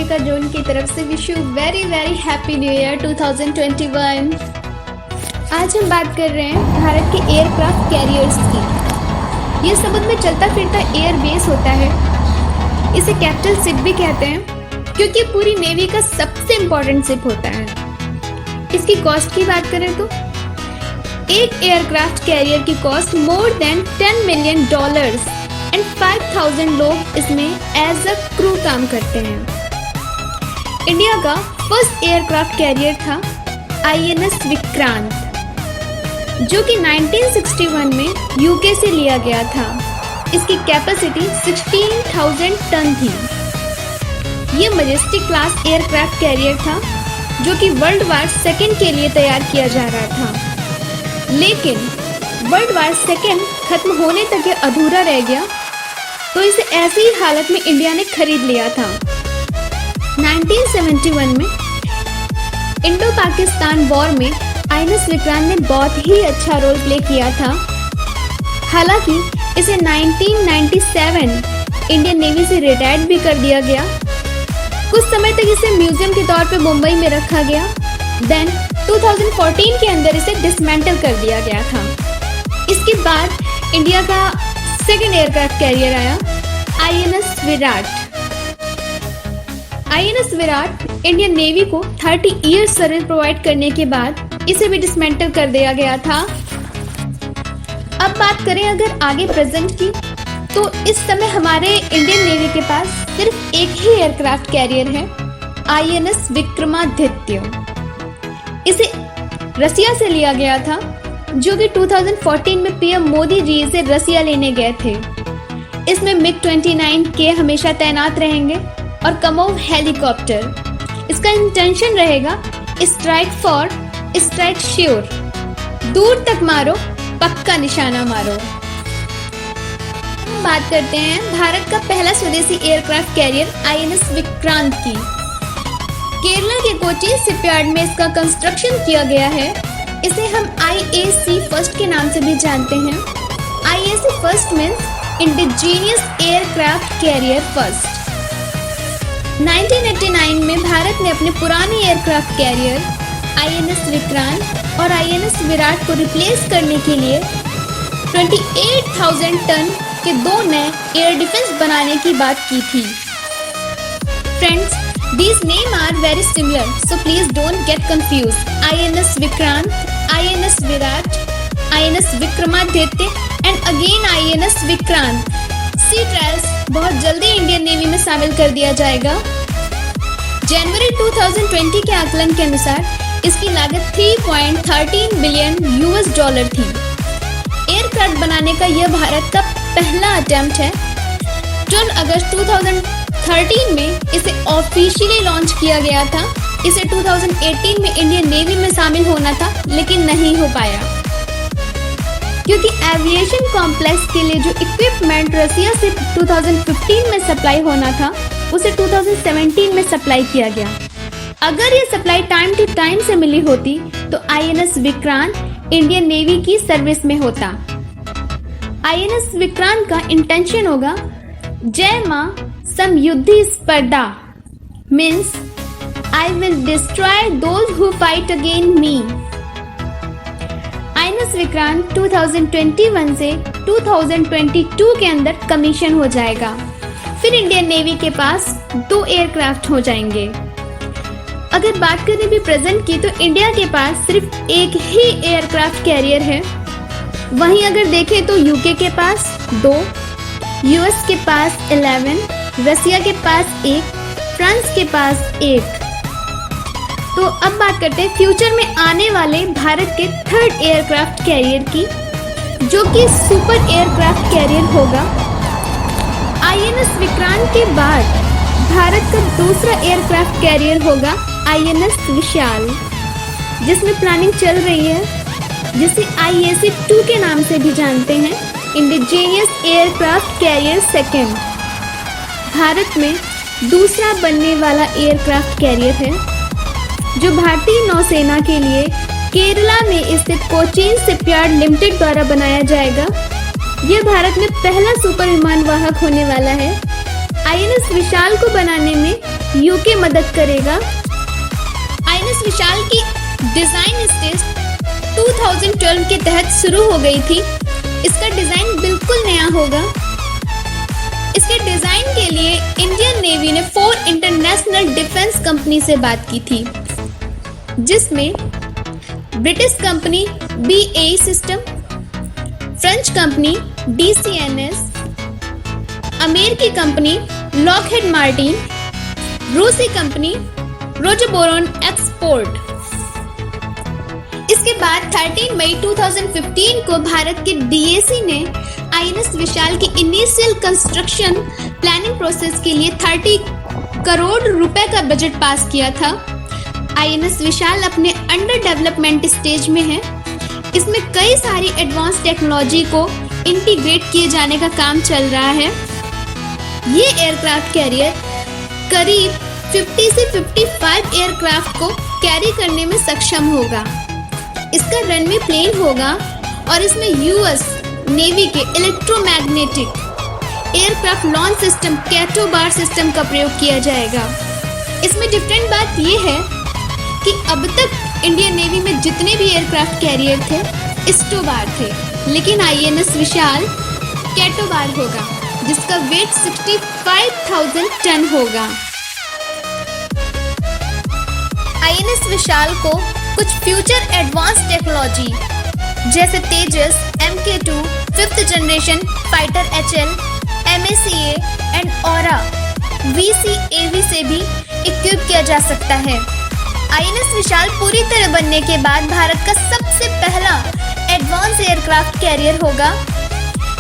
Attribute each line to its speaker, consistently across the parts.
Speaker 1: Monika zone की तरफ से wish you very very happy new year 2021। आज हम बात कर रहे हैं भारत के एयरक्राफ्ट कैरियर्स की। ये समुद्र में चलता फिरता एयर बेस होता है। इसे कैपिटल शिप भी कहते हैं क्योंकि पूरी नेवी का सबसे इम्पोर्टेंट शिप होता है। इसकी कॉस्ट की बात करें तो एक एयरक्राफ्ट कैरियर की cost more than $10 million and 5,000 लोग इसमें एज अ क्रू काम करते हैं। इंडिया का फर्स्ट एयरक्राफ्ट कैरियर था INS विक्रांत, जो कि 1961 में यूके से लिया गया था। इसकी कैपेसिटी 16,000 टन थी। ये मैजेस्टिक क्लास एयरक्राफ्ट कैरियर था जो कि वर्ल्ड वार सेकेंड के लिए तैयार किया जा रहा था, लेकिन वर्ल्ड वार सेकेंड खत्म होने तक ये अधूरा रह गया, तो इसे ऐसी ही हालत में इंडिया ने खरीद लिया था। 1971 में इंडो पाकिस्तान वॉर में INS विक्रांत ने बहुत ही अच्छा रोल प्ले किया था। हालांकि इसे 1997 इंडियन नेवी से रिटायर्ड भी कर दिया गया। कुछ समय तक इसे म्यूजियम के तौर पे मुंबई में रखा गया। देन 2014 के अंदर इसे डिसमेंटल कर दिया गया था। इसके बाद इंडिया का सेकेंड एयरक्राफ्ट कैरियर आया INS Viraat. INS Virat Indian navy को 30 ईयर्स सर्विस प्रोवाइड करने के बाद इसे भी डिसमेंटल कर दिया गया था। अब बात करें अगर आगे प्रेजेंट की, तो इस समय हमारे इंडियन नेवी के पास सिर्फ एक ही एयरक्राफ्ट कैरियर है, INS विक्रमादित्य। इसे रसिया से लिया गया था, जो कि 2014 में PM मोदी जी इसे रसिया लेने गए थे। इसमें MiG-29K हमेशा तैनात रहेंगे और कमोव हेलीकॉप्टर। इसका इंटेंशन रहेगा स्ट्राइक फॉर स्ट्राइक श्योर, दूर तक मारो पक्का निशाना मारो। बात करते हैं भारत का पहला स्वदेशी एयरक्राफ्ट कैरियर INS विक्रांत की। केरला के कोचीन शिपयार्ड में इसका कंस्ट्रक्शन किया गया है। इसे हम IAC फर्स्ट के नाम से भी जानते हैं। IAC first means indigenous aircraft carrier first. 1989 में भारत ने अपने पुराने एयरक्राफ्ट कैरियर INS विक्रांत और INS विराट को रिप्लेस करने के लिए 28,000 टन के दो नए एयर डिफेंस बनाने की बात की थी। Friends, these names are very similar, so please don't get confused. INS Vikrant, INS Viraat, INS Vikramaditya and again INS Vikrant. Sea trials बहुत जल्दी इंडियन नेवी में शामिल कर दिया जाएगा। जनवरी 2020 के आकलन के अनुसार इसकी लागत $3.13 बिलियन थी। एयरक्राफ्ट बनाने का यह भारत का पहला अटेम्प्ट है। 12 अगस्त 2013 में इसे ऑफिशियली लॉन्च किया गया था। इसे 2018 में इंडियन नेवी में शामिल होना था, लेकिन नहीं हो पाया क्योंकि एविएशन कॉम्प्लेक्स के लिए जो इक्विपमेंट रसिया से 2015 में सप्लाई होना था, उसे 2017 में सप्लाई किया गया। अगर ये सप्लाई टाइम टू टाइम से मिली होती तो INS विक्रांत इंडियन नेवी की सर्विस में होता। INS विक्रांत का इंटेंशन होगा जय मां समयुद्धि स्पर्धा, means I will destroy those who fight against me। INS Vikrant 2021 से 2022 के अंदर कमीशन हो जाएगा। फिर इंडियन नेवी के पास 2 एयरक्राफ्ट हो जाएंगे। अगर बात करें भी प्रेजेंट की, तो इंडिया के पास सिर्फ एक ही एयरक्राफ्ट कैरियर है। वहीं अगर देखें तो यूके के पास 2, US के पास 11, रसिया के पास 1, फ्रांस के पास 1। तो अब बात करते हैं फ्यूचर में आने वाले भारत के थर्ड एयरक्राफ्ट कैरियर की, जो कि सुपर एयरक्राफ्ट कैरियर होगा। INS विक्रांत के बाद भारत का दूसरा एयरक्राफ्ट कैरियर होगा INS विशाल, जिसमें प्लानिंग चल रही है, जिसे IAC-2 के नाम से भी जानते हैं, indigenous aircraft carrier second. Bharat में दूसरा बनने वाला एयरक्राफ्ट कैरियर है, जो भारतीय नौसेना के लिए केरला में स्थित कोचीन शिपयार्ड लिमिटेड द्वारा बनाया जाएगा। यह भारत में पहला सुपर विमान वाहक होने वाला है। INS विशाल को बनाने में यूके मदद करेगा। आईएनएस विशाल की डिजाइन स्टेज 2012 के तहत शुरू हो गई थी। इसका डिजाइन बिल्कुल नया होगा। इसके डिजाइन के लिए इंडियन नेवी ने 4 इंटरनेशनल डिफेंस कंपनी से बात की थी, जिसमें British company BAE system, French company DCNS, अमेरिकी कंपनी लॉकहीड मार्टिन, रूसी कंपनी रोजबोरोन एक्सपोर्ट। इसके बाद 13 मई 2015 को भारत के DAC ने आईएनएस विशाल की इनिशियल कंस्ट्रक्शन प्लानिंग प्रोसेस के लिए 30 करोड़ रुपए का बजट पास किया था। आईएनएस विशाल अपने अंडर डेवलपमेंट स्टेज में है। इसमें कई सारी एडवांस टेक्नोलॉजी को इंटीग्रेट किए जाने का काम चल रहा है। ये एयरक्राफ्ट कैरियर करीब 50 से 55 एयरक्राफ्ट को कैरी करने में सक्षम होगा। इसका रनवे प्लेन होगा और इसमें यूएस नेवी के electromagnetic aircraft launch system CATOBAR system का प्रयोग किया जाएगा। इसमें डिफरेंट बात यह है कि अब तक इंडियन नेवी में जितने भी एयरक्राफ्ट कैरियर थे स्टोबार थे, लेकिन आईएनएस विशाल कैटोबार होगा, जिसका वेट 65,000 टन होगा। आईएनएस विशाल को कुछ फ्यूचर एडवांस टेक्नोलॉजी जैसे तेजस MK2 5th generation fighter HL, MACA and ORA VCAV से भी इक्विप किया जा सकता है। आईएनएस विशाल पूरी तरह बनने के बाद भारत का सबसे पहला एडवांस एयरक्राफ्ट कैरियर होगा।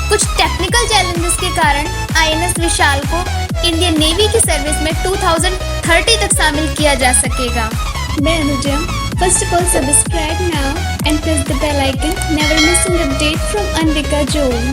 Speaker 1: कुछ टेक्निकल चैलेंजेस के कारण आईएनएस विशाल को इंडियन नेवी की सर्विस में 2030 तक शामिल किया जा सकेगा। मैं Anuja. First of all, subscribe now and press the bell icon. Never miss an update from Anvika Joel.